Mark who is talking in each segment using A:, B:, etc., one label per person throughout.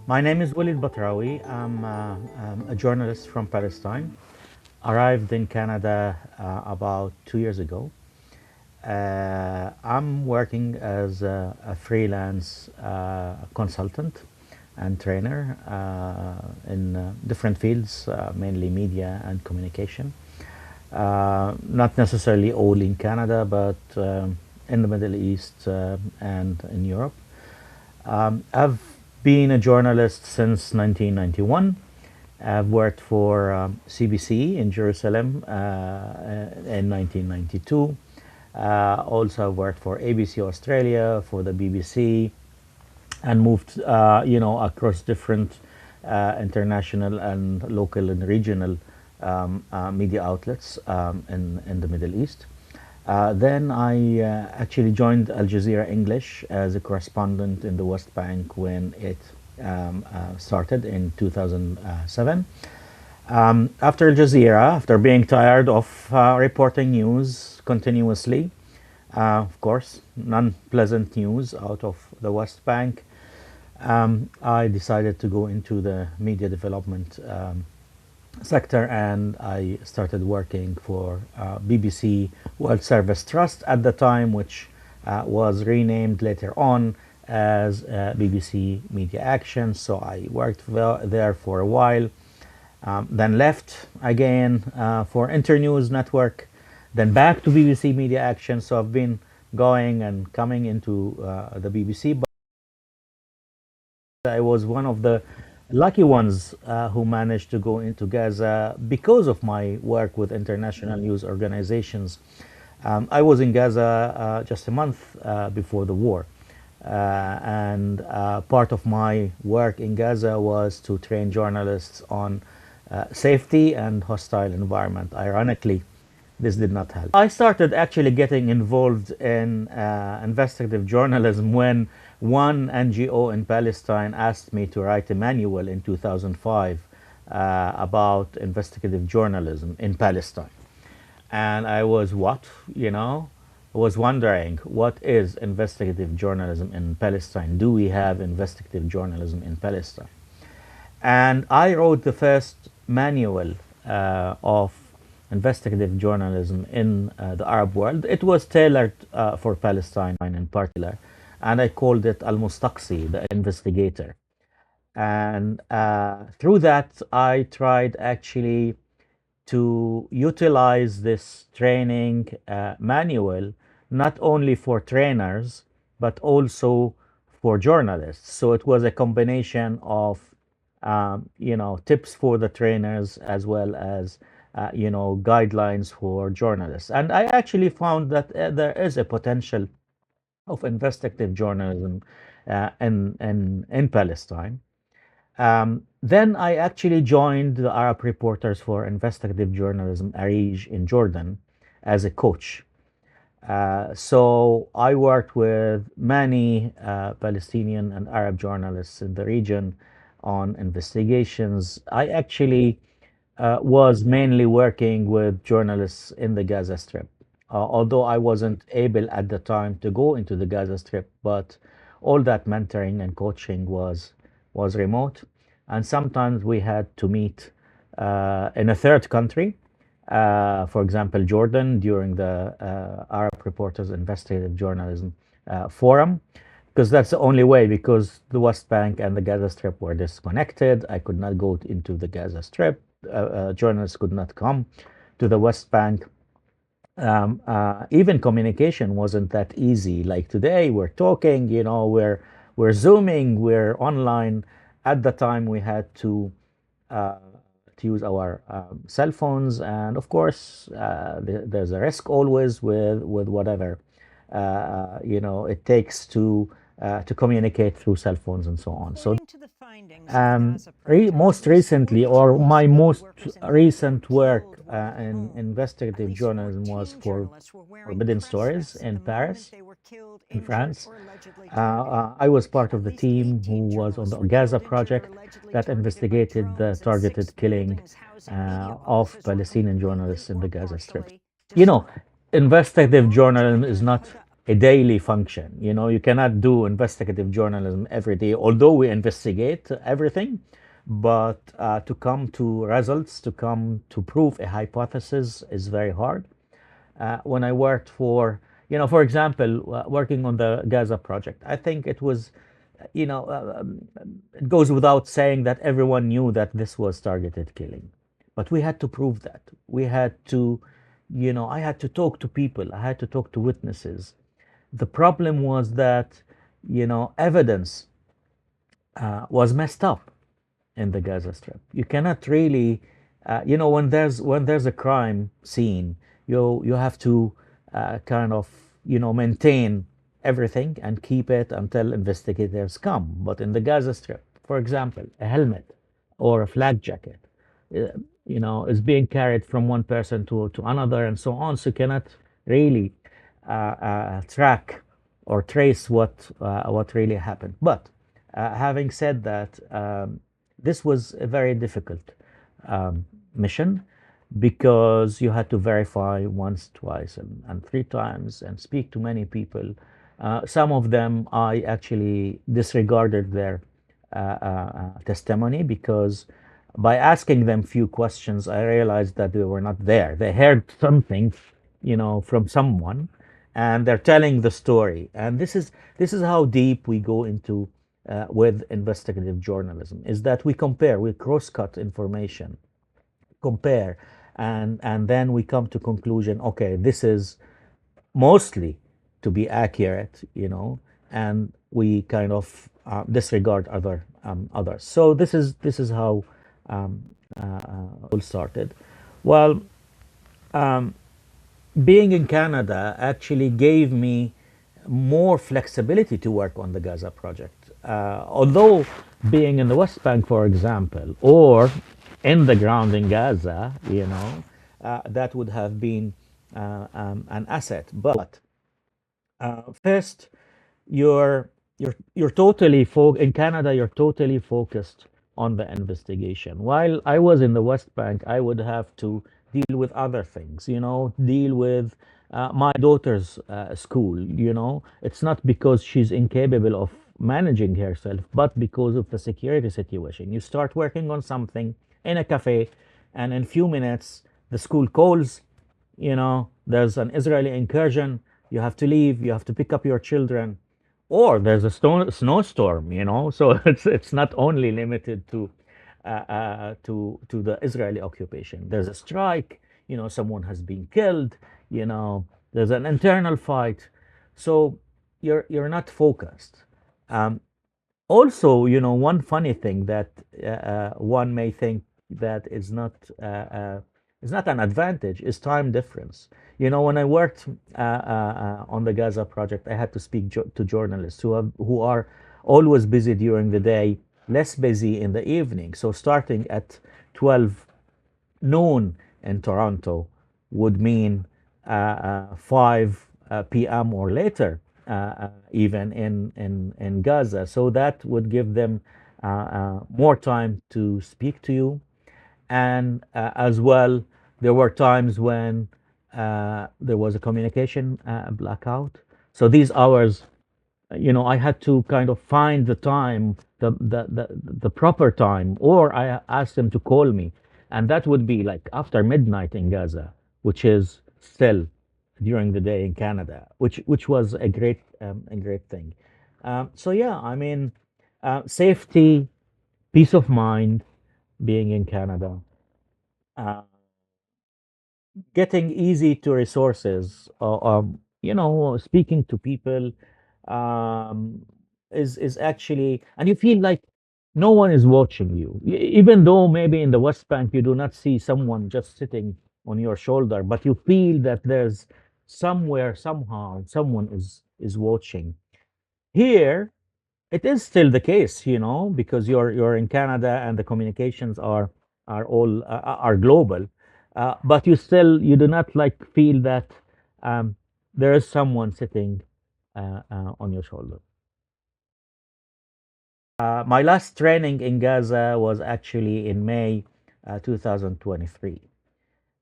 A: My name is Walid Batrawi. I'm a journalist from Palestine. Arrived in Canada about 2 years ago. I'm working as a freelance consultant and trainer in different fields, mainly media and communication. Not necessarily all in Canada, but in the Middle East and in Europe. I've been a journalist since 1991. I've worked for CBC in Jerusalem in 1992. Also worked for ABC Australia, for the BBC, and moved, across different international and local and regional media outlets in the Middle East. Then I actually joined Al Jazeera English as a correspondent in the West Bank when it started in 2007. After Al Jazeera, after being tired of reporting news continuously, of course, non-pleasant news out of the West Bank, I decided to go into the media development sector, and I started working for BBC World Service Trust at the time, which was renamed later on as BBC Media Action. So I worked there for a while, then left again for Internews Network, then back to BBC Media Action. So I've been going and coming into the BBC, but I was one of the lucky ones who managed to go into Gaza because of my work with international news organizations. I was in Gaza just a month before the war. And part of my work in Gaza was to train journalists on safety and hostile environment. Ironically, this did not help. I started actually getting involved in investigative journalism when one NGO in Palestine asked me to write a manual in 2005 about investigative journalism in Palestine. And I was was wondering, what is investigative journalism in Palestine? Do we have investigative journalism in Palestine? And I wrote the first manual of investigative journalism in the Arab world. It was tailored for Palestine in particular, and I called it Al-Mustaqsi, the Investigator. And through that, I tried actually to utilize this training manual not only for trainers but also for journalists. So it was a combination of tips for the trainers as well as guidelines for journalists. And I actually found that there is a potential of investigative journalism in Palestine. Then I actually joined the Arab Reporters for Investigative Journalism, ARIJ, in Jordan as a coach. So I worked with many Palestinian and Arab journalists in the region on investigations. I actually was mainly working with journalists in the Gaza Strip, although I wasn't able at the time to go into the Gaza Strip, but all that mentoring and coaching was remote. And sometimes we had to meet in a third country, for example, Jordan, during the Arab Reporters Investigative Journalism Forum, because that's the only way, because the West Bank and the Gaza Strip were disconnected. I could not go into the Gaza Strip. Journalists could not come to the West Bank. Even communication wasn't that easy. Like today, we're talking, we're Zooming, we're online. At the time, we had to use our cell phones, and of course, there's a risk always with whatever it takes to communicate through cell phones and so on. So
B: According to the findings of the Gaza Project,
A: most
B: at least
A: recently,
B: 40
A: or my
B: journalists and
A: most
B: workers in
A: recent
B: Gaza were
A: work
B: killed while at
A: in
B: home. At
A: investigative
B: least
A: journalism
B: 14
A: was for
B: journalists were wearing
A: Forbidden
B: press
A: Stories
B: vests at
A: in
B: the moment
A: Paris,
B: they were killed,
A: in
B: injured,
A: France.
B: or allegedly targeted.
A: I was part of
B: At
A: the
B: least
A: team who
B: 18
A: was on the
B: journalists were
A: Gaza
B: killed, injured, or
A: Project
B: allegedly
A: that
B: targeted by
A: investigated the
B: drones, and 6
A: targeted killing
B: buildings housing media
A: of
B: offices were
A: Palestinian
B: completely
A: journalists in
B: or
A: the Gaza Strip.
B: partially
A: You know,
B: destroyed.
A: investigative
B: According to
A: journalism is not
B: Reporter
A: a daily function. You know, you cannot do investigative journalism every day, although we investigate everything. But to come to results, to come to prove a hypothesis is very hard. When I worked for, for example, working on the Gaza project, I think it was, it goes without saying that everyone knew that this was targeted killing. But we had to prove that. We had to, I had to talk to people, I had to talk to witnesses. The problem was that, evidence was messed up in the Gaza Strip. You cannot really, when there's a crime scene, you have to kind of maintain everything and keep it until investigators come. But in the Gaza Strip, for example, a helmet or a flak jacket, uh, is being carried from one person to another and so on. So you cannot really track or trace what really happened. But having said that, this was a very difficult mission because you had to verify once, twice, and three times and speak to many people. Some of them I actually disregarded their testimony because by asking them few questions, I realized that they were not there. They heard something, from someone, and they're telling the story. And this is how deep we go into with investigative journalism, is that we compare, we cross-cut information, compare, and then we come to conclusion. Okay, this is mostly to be accurate, and we kind of disregard others. So this is how all started. Well, being in Canada actually gave me more flexibility to work on the Gaza project. Although being in the West Bank, for example, or in the ground in Gaza, that would have been an asset. But first, you're totally in Canada. You're totally focused on the investigation. While I was in the West Bank, I would have to deal with other things. Deal with my daughter's school. It's not because she's incapable of managing herself, but because of the security situation. You start working on something in a cafe, and in few minutes the school calls. There's an Israeli incursion. You have to leave. You have to pick up your children, or there's a snowstorm. So it's not only limited to the Israeli occupation. There's a strike. Someone has been killed. There's an internal fight. So you're not focused. Um, Also, one funny thing that one may think that is not an advantage is time difference. When I worked on the Gaza project, I had to speak to journalists who are always busy during the day, less busy in the evening. So starting at 12 noon in Toronto would mean 5 p.m. or later, even in Gaza. So that would give them more time to speak to you. And as well, there were times when there was a communication blackout. So these hours, I had to kind of find the time, the proper time, or I asked them to call me, and that would be like after midnight in Gaza, which is still during the day in Canada, which was a great thing. So yeah, I mean, safety, peace of mind, being in Canada, uh, getting easy to resources, speaking to people, um, is actually, and you feel like no one is watching you. Even though maybe in the West Bank you do not see someone just sitting on your shoulder, but you feel that there's somewhere, somehow, someone is watching. Here, it is still the case, because you're in Canada and the communications are all are global, but you do not like feel that um, there is someone sitting on your shoulder. My last training in Gaza was actually in May 2023.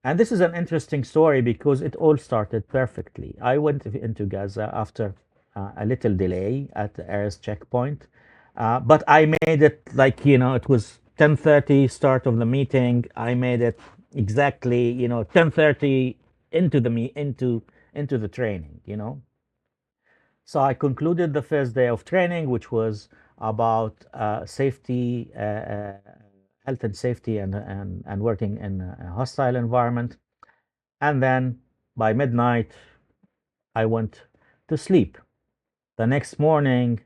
A: And this is an interesting story because it all started perfectly. I went into Gaza after a little delay at the ARIJ checkpoint, but I made it like, it was 10:30 start of the meeting. I made it exactly, 10:30 into the into the training. So I concluded the first day of training, which was about safety, health and safety, and working in a hostile environment. And then by midnight, I went to sleep. The next morning,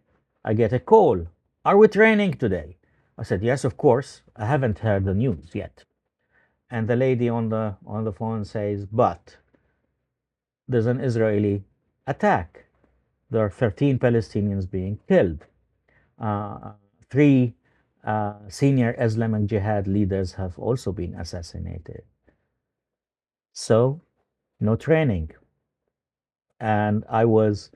A: I get a call. Are we training today? I said, yes, of course. I haven't heard the news yet. And the lady on the phone says, but there's an Israeli attack. There are 13 Palestinians being killed. Uh, three senior Islamic Jihad leaders have also been assassinated. So, no training. And I was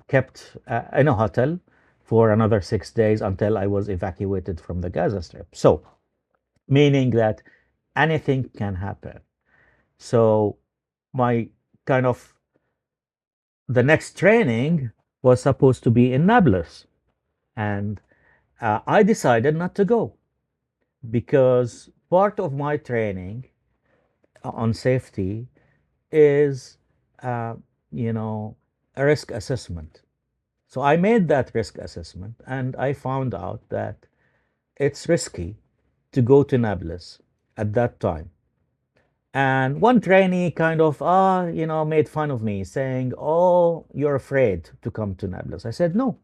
A: kept in a hotel for another 6 days until I was evacuated from the Gaza Strip. So, meaning that anything can happen. So, my kind of the next training was supposed to be in Nablus. And I decided not to go because part of my training on safety is, uh, you know, a risk assessment. So I made that risk assessment and I found out that it's risky to go to Nablus at that time. And one trainee kind of, made fun of me saying, oh, you're afraid to come to Nablus. I said, no,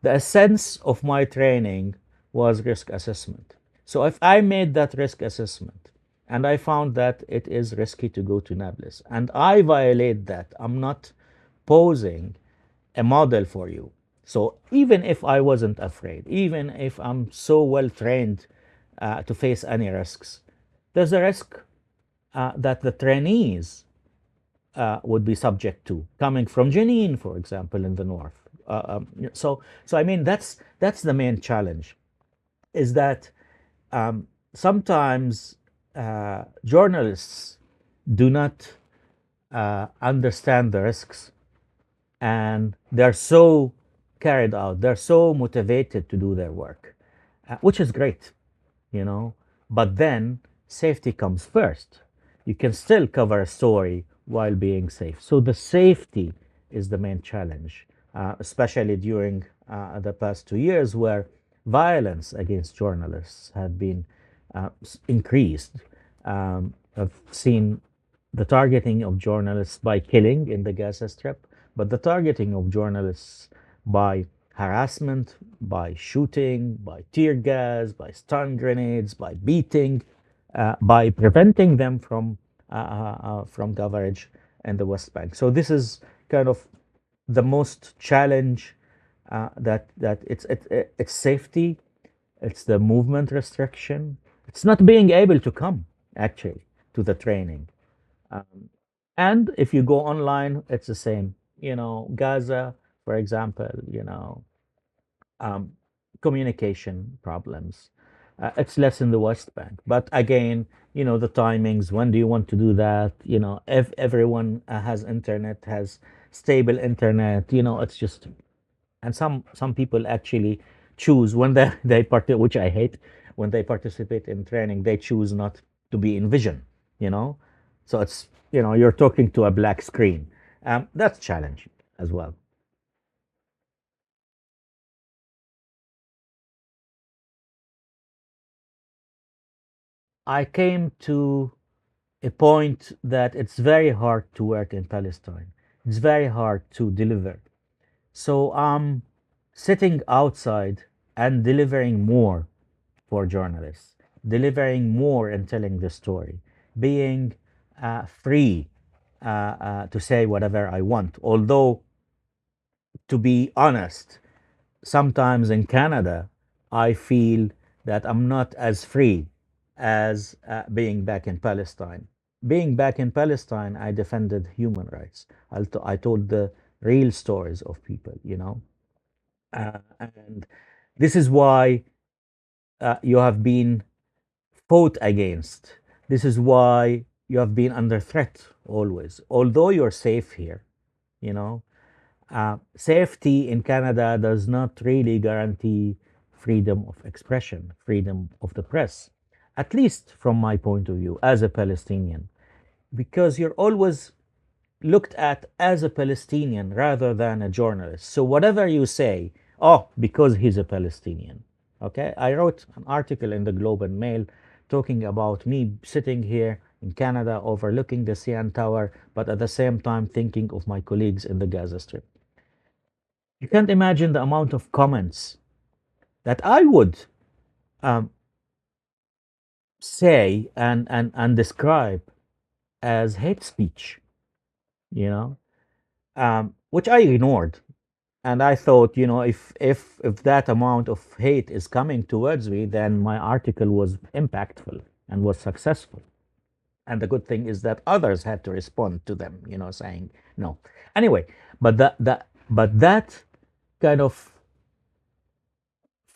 A: the essence of my training was risk assessment. So if I made that risk assessment and I found that it is risky to go to Nablus and I violate that, I'm not posing a model for you. So even if I wasn't afraid, even if I'm so well trained to face any risks, there's a risk that the trainees would be subject to, coming from Jenin, for example, in the north. So I mean that's the main challenge, is that sometimes journalists do not understand the risks, and they're so carried out, they're so motivated to do their work, which is great, you know. But then safety comes first. You can still cover a story while being safe. So the safety is the main challenge, especially during the past 2 years, where violence against journalists have been increased. I've seen the targeting of journalists by killing in the Gaza Strip, but the targeting of journalists by harassment, by shooting, by tear gas, by stun grenades, by beating, by preventing them from coverage in the West Bank. So this is kind of the most challenge, that it's safety, it's the movement restriction, it's not being able to come actually to the training. And if you go online, it's the same. Gaza, for example, um, communication problems. It's less in the West Bank, but again, the timings. When do you want to do that? If everyone has internet, has stable internet, it's just. And some people actually choose when which I hate, when they participate in training, they choose not to be in vision. You know, so it's you're talking to a black screen. That's challenging as well. I came to a point that it's very hard to work in Palestine. It's very hard to deliver. So I'm sitting outside and delivering more for journalists, delivering more and telling the story, being free to say whatever I want. Although, to be honest, sometimes in Canada, I feel that I'm not as free as being back in Palestine. Being back in Palestine, I defended human rights. I told the real stories of people. And this is why you have been fought against This is why you have been under threat always. Although you're safe here, you know, safety in Canada does not really guarantee freedom of expression, freedom of the press, at least from my point of view as a Palestinian, because you're always looked at as a Palestinian rather than a journalist. So whatever you say, oh, because he's a Palestinian. Okay, I wrote an article in the Globe and Mail talking about me sitting here in Canada overlooking the CN Tower, but at the same time thinking of my colleagues in the Gaza Strip. You can't imagine the amount of comments that I would um, say and describe as hate speech, you know, which I ignored. And I thought, if that amount of hate is coming towards me, then my article was impactful and was successful. And the good thing is that others had to respond to them, saying no. Anyway, but that kind of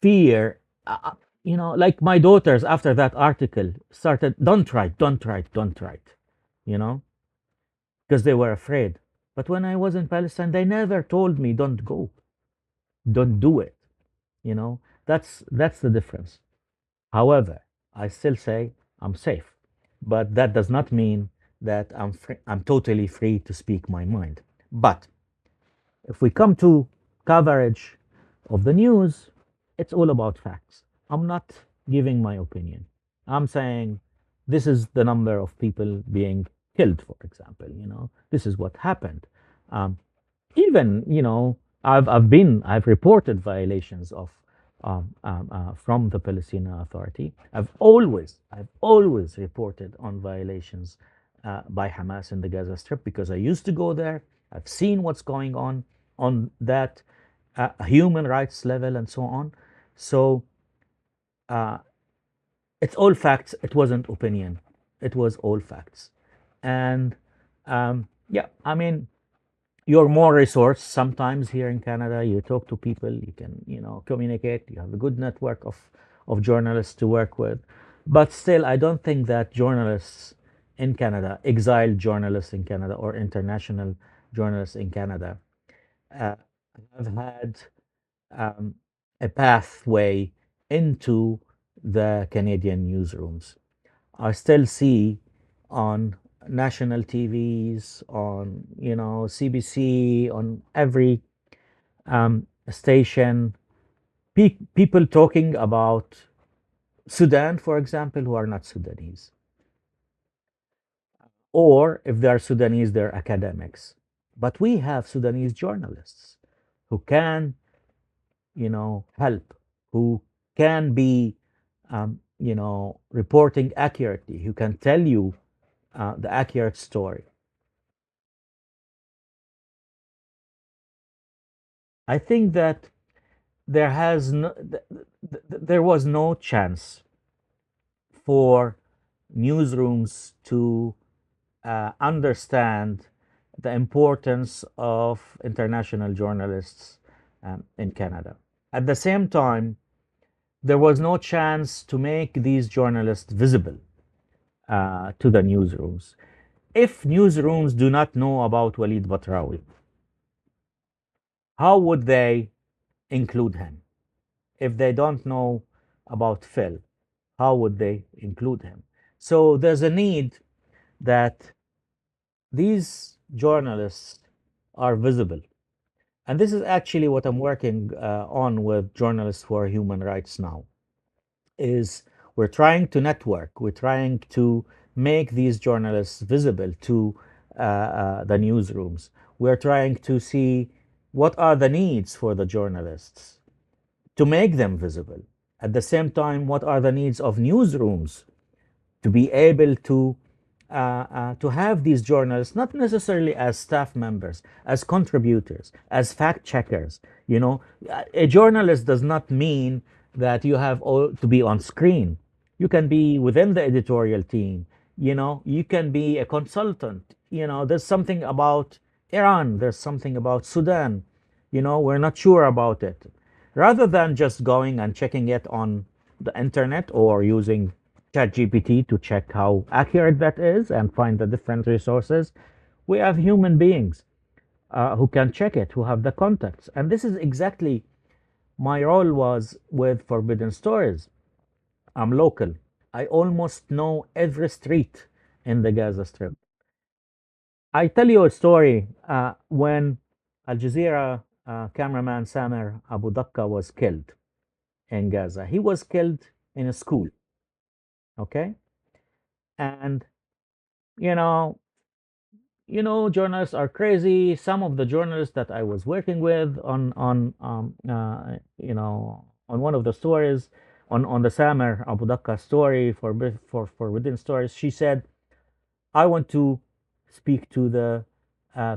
A: fear, like my daughters after that article started, don't write, don't write, don't write, you know, because they were afraid. But when I was in Palestine, they never told me, don't go, don't do it. You know, that's the difference. However, I still say I'm safe, but that does not mean that I'm totally free to speak my mind. But if we come to coverage of the news, it's all about facts. I'm not giving my opinion. I'm saying this is the number of people being killed, for example. This is what happened. Um, Even I've reported violations of from the Palestinian Authority. I've always reported on violations by Hamas in the Gaza Strip because I used to go there. I've seen what's going on that human rights level and so on. So uh, it's all facts. It wasn't opinion. It was all facts. And yeah, I mean, you're more resourced sometimes here in Canada. You talk to people, you can, communicate. You have a good network of journalists to work with. But still, I don't think that journalists in Canada, exiled journalists in Canada, or international journalists in Canada, uh, have had um, a pathway into the Canadian newsrooms. I still see on national TVs, on CBC, on every station, people talking about Sudan, for example, who are not Sudanese, or if they are Sudanese, they're academics. But we have Sudanese journalists who can, help, who can be, reporting accurately, who can tell you the accurate story. I think that there was no chance for newsrooms to understand the importance of international journalists in Canada. At the same time, there was no chance to make these journalists visible to the newsrooms. If newsrooms do not know about Walid Batrawi, how would they include him? If they don't know about Phil, how would they include him? So there's a need that these journalists are visible. And this is actually what I'm working on with Journalists for Human Rights now, is we're trying to network, we're trying to make these journalists visible to the newsrooms. We're trying to see what are the needs for the journalists to make them visible. At the same time, what are the needs of newsrooms to be able to have these journalists not necessarily as staff members, as contributors, as fact checkers. A journalist does not mean that you have all to be on screen. You can be within the editorial team. You can be a consultant. There's something about Iran. There's something about Sudan. We're not sure about it. Rather than just going and checking it on the internet or using ChatGPT to check how accurate that is and find the different resources. We have human beings who can check it, who have the contacts. And this is exactly my role was with Forbidden Stories. I'm local. I almost know every street in the Gaza Strip. I tell you a story when Al Jazeera cameraman Samer Abu Dakka was killed in Gaza. He was killed in a school, okay? And you know, journalists are crazy. Some of the journalists that I was working with on one of the stories, on the Samer Abu Dakka story for Within Stories, she said, "I want to speak to the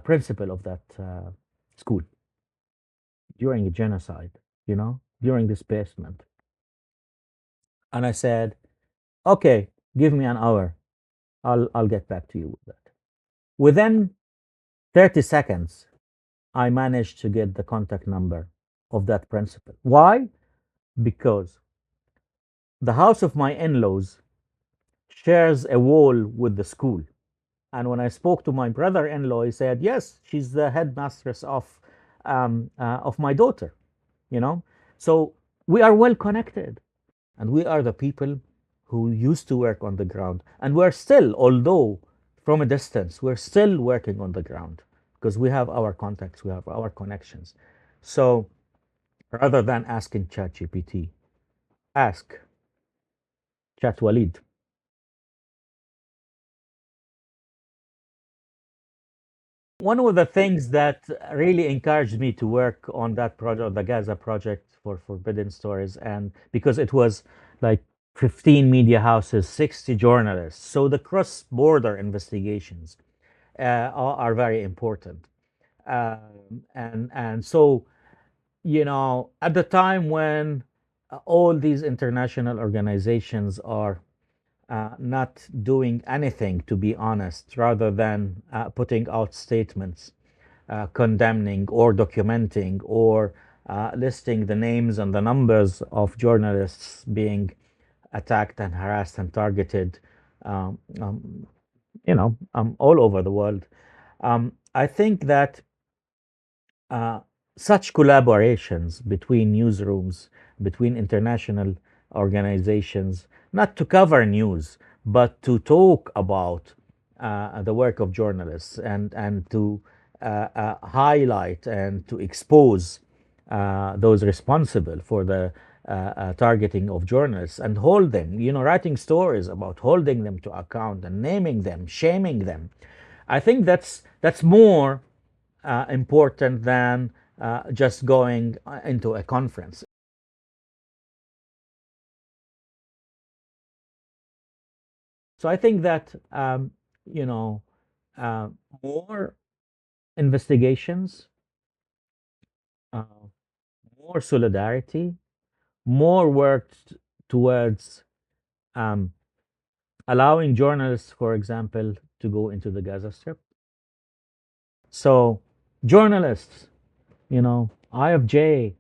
A: principal of that school during a genocide, during displacement." And I said, "Okay, give me an hour. I'll get back to you with that." Within 30 seconds, I managed to get the contact number of that principal. Why? Because the house of my in-laws shares a wall with the school. And when I spoke to my brother-in-law, he said, "Yes, she's the headmistress of my daughter." You know, so we are well connected, and we are the people who used to work on the ground, and we're still, although from a distance, we're still working on the ground because we have our contacts, we have our connections. So rather than asking ChatGPT, ask Chat Walid. One of the things that really encouraged me to work on that project, the Gaza project for Forbidden Stories, and because it was like 15 media houses, 60 journalists, so the cross-border investigations are very important. And so, at the time when all these international organizations are not doing anything, to be honest, rather than putting out statements condemning or documenting or listing the names and the numbers of journalists being attacked and harassed and targeted, um, um, all over the world. I think that uh, such collaborations between newsrooms, between international organizations, not to cover news, but to talk about the work of journalists and to highlight and to expose those responsible for the targeting of journalists and hold them, writing stories about holding them to account and naming them, shaming them. I think that's more important than just going into a conference. So I think that you know uh, more investigations, uh, more solidarity, more work towards um, allowing journalists, for example, to go into the Gaza Strip. So journalists, IFJ,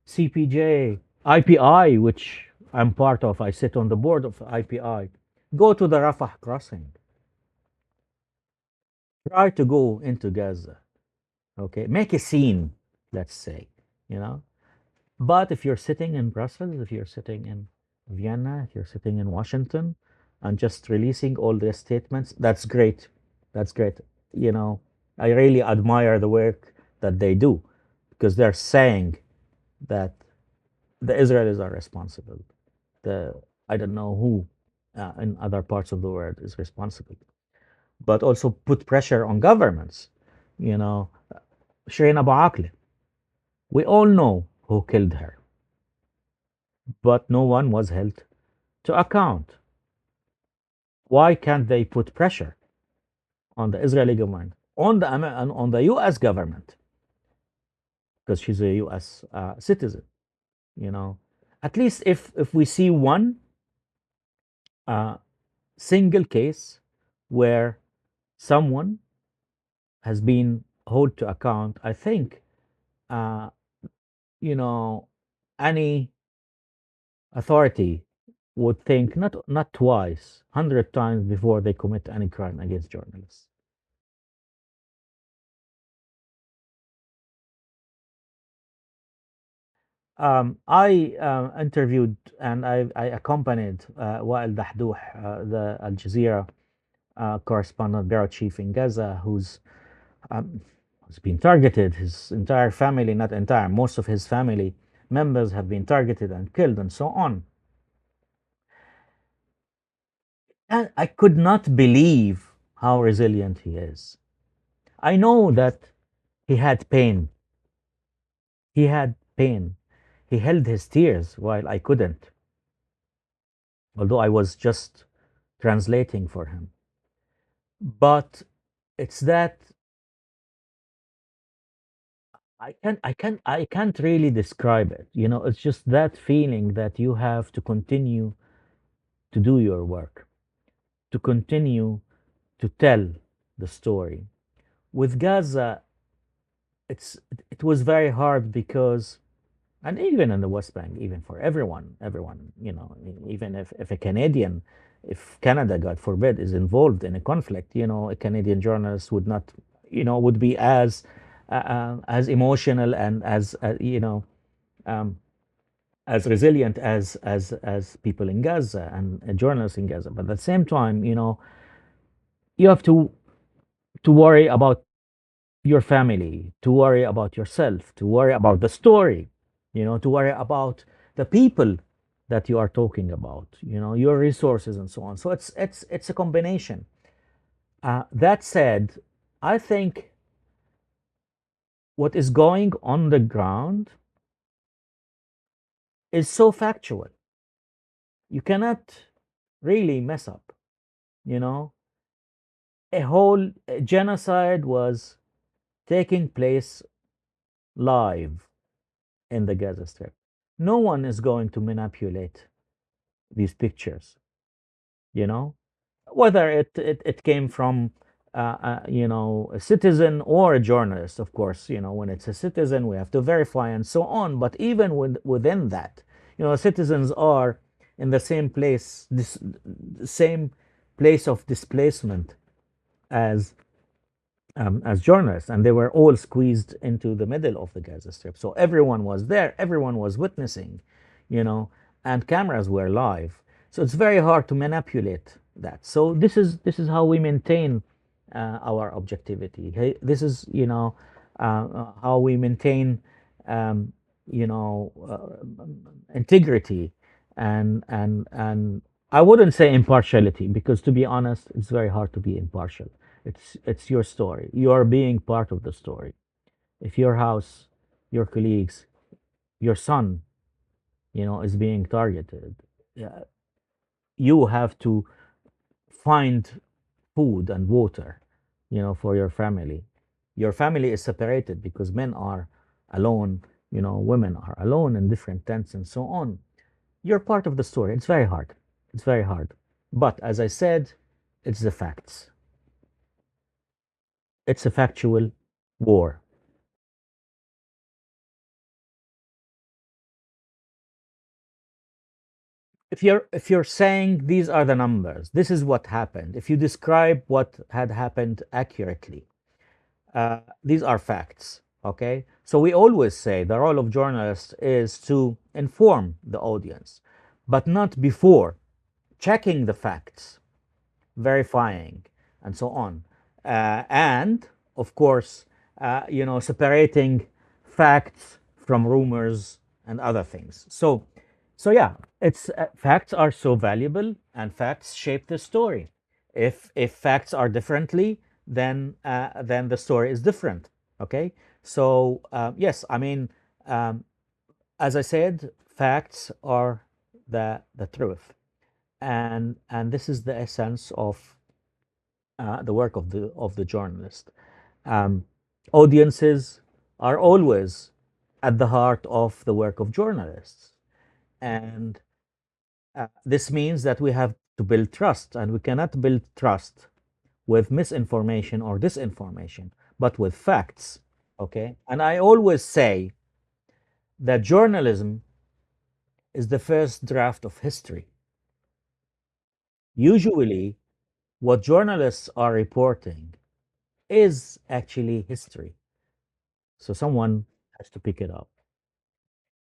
A: CPJ, IPI, which I'm part of, I sit on the board of IPI, go to the Rafah crossing. Try to go into Gaza. Okay, make a scene, let's say, you know. But if you're sitting in Brussels, if you're sitting in Vienna, if you're sitting in Washington, and just releasing all their statements, that's great. That's great. You know, I really admire the work that they do because they're saying that the Israelis are responsible. The I don't know who in other parts of the world is responsible, but also put pressure on governments. You know, Shireen Abu Akleh, we all know who killed her, but no one was held to account. Why can't they put pressure on the Israeli government, on the U.S. government, because she's a U.S. Citizen? You know, at least if we see one uh, single case where someone has been held to account, I think uh, you know any authority would think not twice, 100 times before they commit any crime against journalists. I interviewed and I accompanied Wael Dahdouh, the Al Jazeera correspondent, bureau chief in Gaza, um, who's been targeted. His entire family, not entire, most of his family members have been targeted and killed, and so on. And I could not believe how resilient he is. I know that he had pain. He had pain. He held his tears while I couldn't, although I was just translating for him. But it's that I can't really describe it. It's just that feeling that you have to continue to do your work, to continue to tell the story. With Gaza, it was very hard because, and even in the West Bank, even for everyone, even if a Canadian, if Canada, God forbid, is involved in a conflict, a Canadian journalist would not, would be as emotional and um, as resilient as people in Gaza and journalists in Gaza. But at the same time, you have to worry about your family, to worry about yourself, to worry about the story, to worry about the people that you are talking about, your resources and so on. So it's a combination. That said, I think what is going on the ground is so factual. You cannot really mess up. You know, a whole genocide was taking place live in the Gaza Strip. No one is going to manipulate these pictures, you know, whether it came from, a citizen or a journalist. Of course, when it's a citizen, we have to verify and so on. But even within that, citizens are in the same place, this same place of displacement as as journalists, and they were all squeezed into the middle of the Gaza Strip. So everyone was there, everyone was witnessing, you know, and cameras were live. So it's very hard to manipulate that. So this is how we maintain our objectivity. This is how we maintain um, integrity and I wouldn't say impartiality, because to be honest, it's very hard to be impartial. It's your story. You are being part of the story. If your house, your colleagues, your son, is being targeted, yeah, you have to find food and water, for your family. Your family is separated because men are alone, women are alone in different tents and so on. You're part of the story. It's very hard. It's very hard. But as I said, it's the facts. It's a factual war. If you're saying these are the numbers, this is what happened. If you describe what had happened accurately, these are facts. Okay, so we always say the role of journalists is to inform the audience, but not before checking the facts, verifying, and so on. And of course, separating facts from rumors and other things. So yeah, it's facts are so valuable, and facts shape the story. If facts are differently, then the story is different. Okay, so yes, I mean, um, as I said, facts are the truth, and this is the essence of the work of the journalist. Um, Audiences are always at the heart of the work of journalists, and this means that we have to build trust, and we cannot build trust with misinformation or disinformation, but with facts. Okay, and I always say that journalism is the first draft of history. Usually, what journalists are reporting is actually history. So someone has to pick it up.